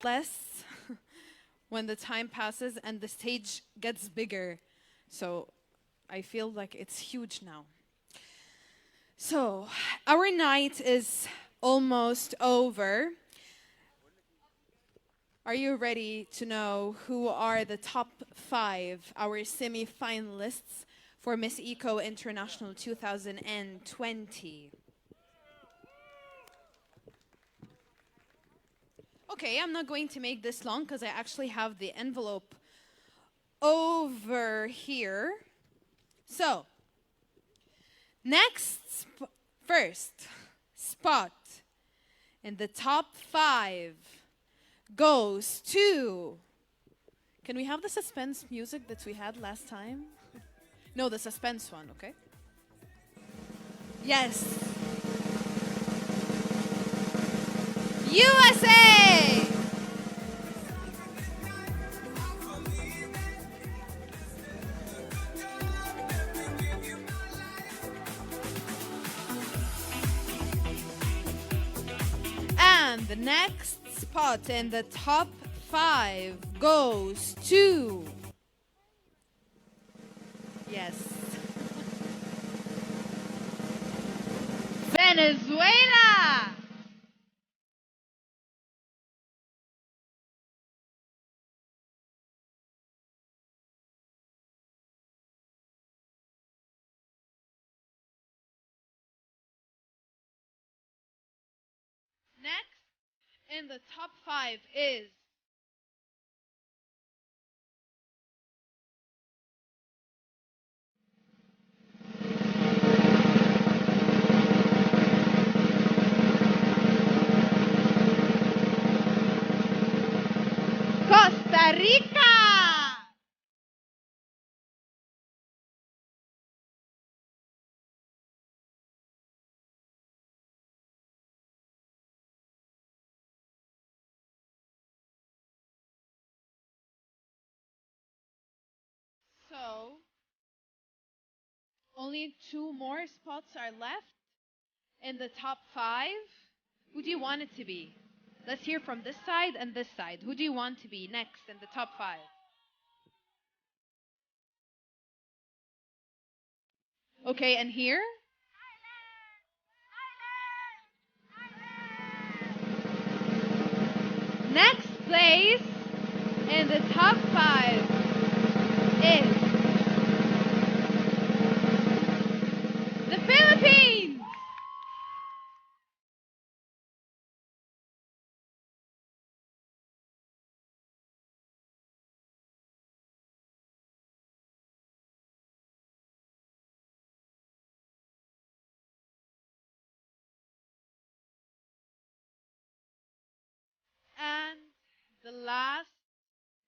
less when the time passes and the stage gets bigger. So I feel like it's huge now. So our night is almost over. Are you ready to know who are the top 5, our semi-finalists for Miss Eco International 2020? Okay, I'm not going to make this long because I actually have the envelope over here. So, first spot in the top 5 goes to... Can we have the suspense music that we had last time? No, the suspense one, okay? Yes. USA! And the next spot in the top 5 goes to... Yes. Venezuela! Next in the top 5 is Costa Rica! So, only 2 more spots are left in the top 5. Who do you want it to be? Let's hear from this side and this side. Who do you want to be next in the top 5? Okay, and here? Next place in the top 5 is the Philippines! And the last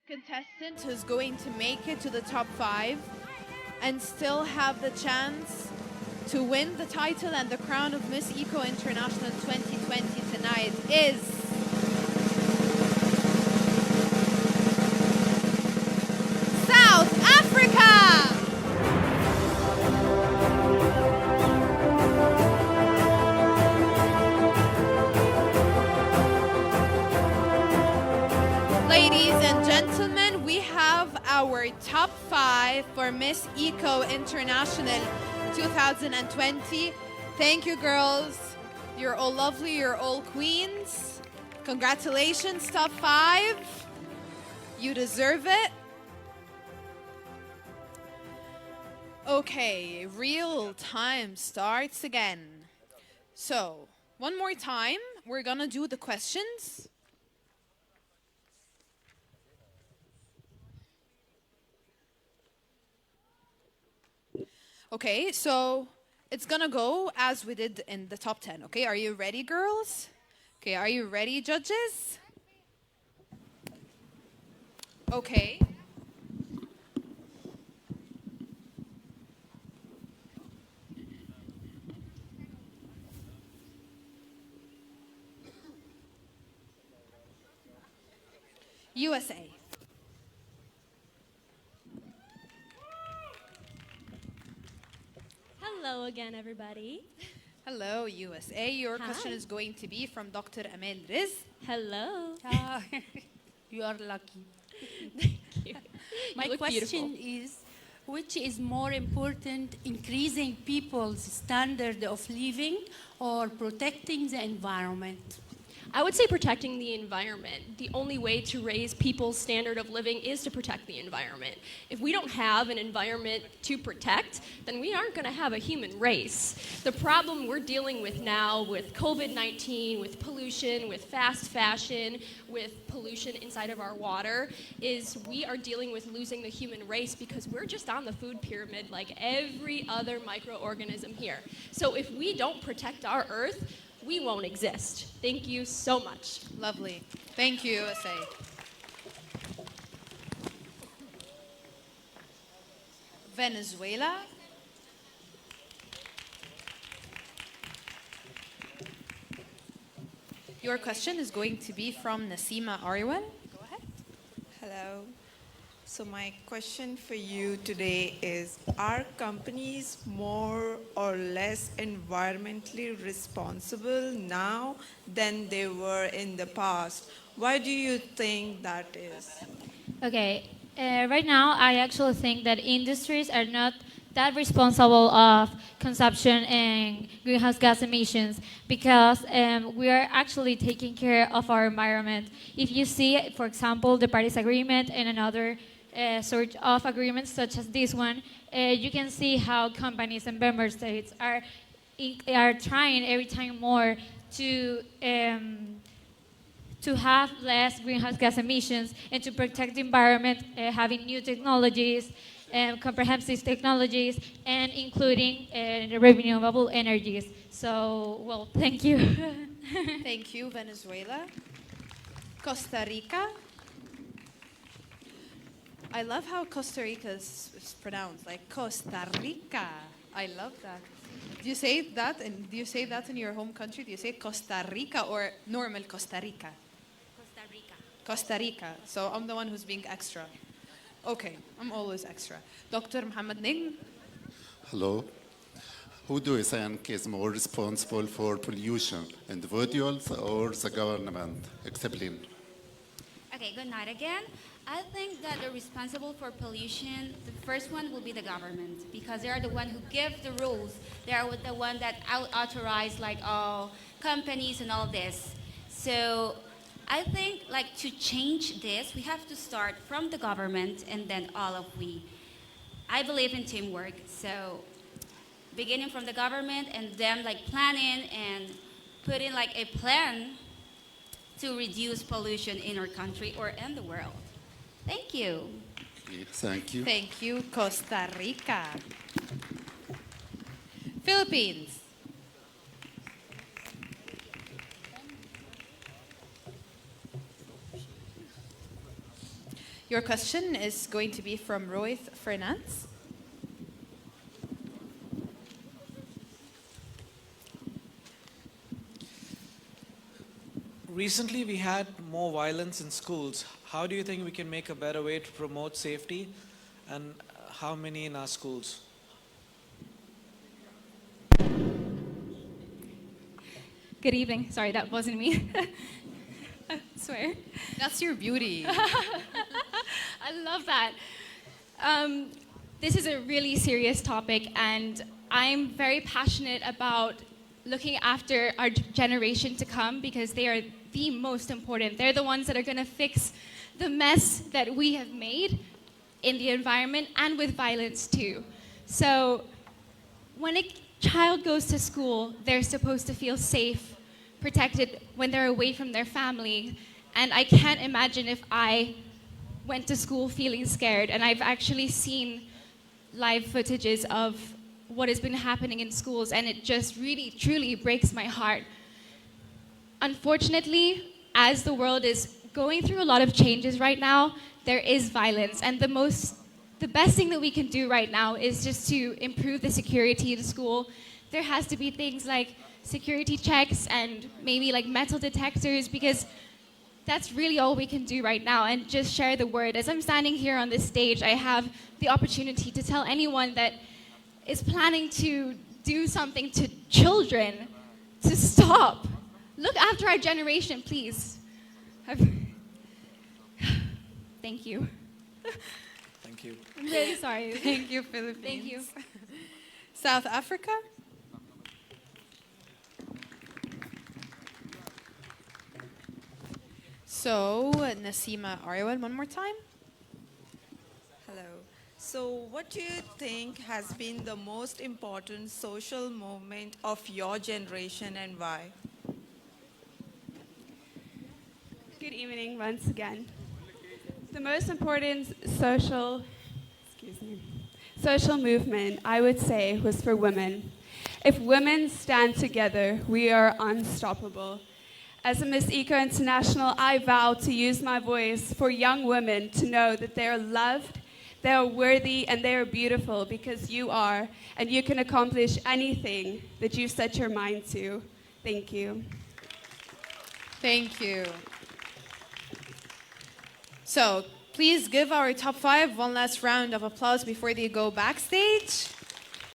contestant who's going to make it to the top 5 and still have the chance to win the title and the crown of Miss Eco International 2020 tonight is South Africa! Ladies and gentlemen, we have our top 5 for Miss Eco International 2020. Thank you, girls. You're all lovely. You're all queens. Congratulations, top 5. You deserve it. Okay, real time starts again. So, one more time, we're gonna do the questions. Okay, so it's gonna go as we did in the top 10. Okay, are you ready, girls? Okay, are you ready, judges? Okay. USA. Hello again, everybody. Hello, USA. Your question Hi. is going to be from Dr. Amal Riz. Hello. Ah, you are lucky. You My look question beautiful. is, which is more important, increasing people's standard of living or protecting the environment? I would say protecting the environment. The only way to raise people's standard of living is to protect the environment. If we don't have an environment to protect, then we aren't going to have a human race. The problem we're dealing with now with COVID-19, with pollution, with fast fashion, with pollution inside of our water, is we are dealing with losing the human race because we're just on the food pyramid like every other microorganism here. So if we don't protect our earth, we won't exist. Thank you so much. Lovely. Thank you, USA. Venezuela. Your question is going to be from Nasima Ariwan. Go ahead. Hello. So my question for you today is, are companies more or less environmentally responsible now than they were in the past? Why do you think that is? Okay, right now I actually think that industries are not that responsible of consumption and greenhouse gas emissions because we are actually taking care of our environment. If you see, for example, the Paris Agreement and another sort of agreements such as this one, you can see how companies and member states are trying every time more to have less greenhouse gas emissions and to protect the environment, having new technologies, comprehensive technologies, and including renewable energies. So, well, thank you. Thank you, Venezuela. Costa Rica. I love how Costa Rica is pronounced, like Costa Rica. I love that. Do you say that? And do you say that in your home country? Do you say Costa Rica or normal Costa Rica? Costa Rica. Costa Rica. So I'm the one who's being extra. Okay, I'm always extra. Dr. Muhammad Ning. Hello. Who do you think is more responsible for pollution, individuals or the government? Explain. Okay, good night again. I think that the responsible for pollution, the first one will be the government because they are the one who give the rules. They are the one that authorize like all companies and all this. So I think like to change this, we have to start from the government and then all of we. I believe in teamwork, so beginning from the government and them like planning and putting like a plan to reduce pollution in our country or in the world. Thank you. Okay, thank you. Thank you, Costa Rica. Philippines. Your question is going to be from Rohit Fernandez. Recently, we had more violence in schools. How do you think we can make a better way to promote safety, and how many in our schools? Good evening. Sorry, that wasn't me. I swear. That's your beauty. I love that. This is a really serious topic, and I'm very passionate about looking after our generation to come because they are the most important. They're the ones that are going to fix the mess that we have made in the environment and with violence too. So when a child goes to school, they're supposed to feel safe, protected when they're away from their family. And I can't imagine if I went to school feeling scared. And I've actually seen live footages of what has been happening in schools, and it just really, truly breaks my heart. Unfortunately, as the world is going through a lot of changes right now, there is violence, and the best thing that we can do right now is just to improve the security in school. There has to be things like security checks and maybe like metal detectors, because that's really all we can do right now, and just share the word. As I'm standing here on this stage, I have the opportunity to tell anyone that is planning to do something to children to stop. Look after our generation, please. Thank you. Thank you. I'm really sorry. Thank you, Philippines. Thank you. South Africa? So, Nasima Ariwal, one more time. Hello. So, what do you think has been the most important social movement of your generation and why? Good evening once again. The most important social movement, I would say, was for women. If women stand together, we are unstoppable. As a Miss Eco International, I vow to use my voice for young women to know that they are loved, they are worthy, and they are beautiful because you are, and you can accomplish anything that you set your mind to. Thank you. Thank you. So, please give our top 5 one last round of applause before they go backstage.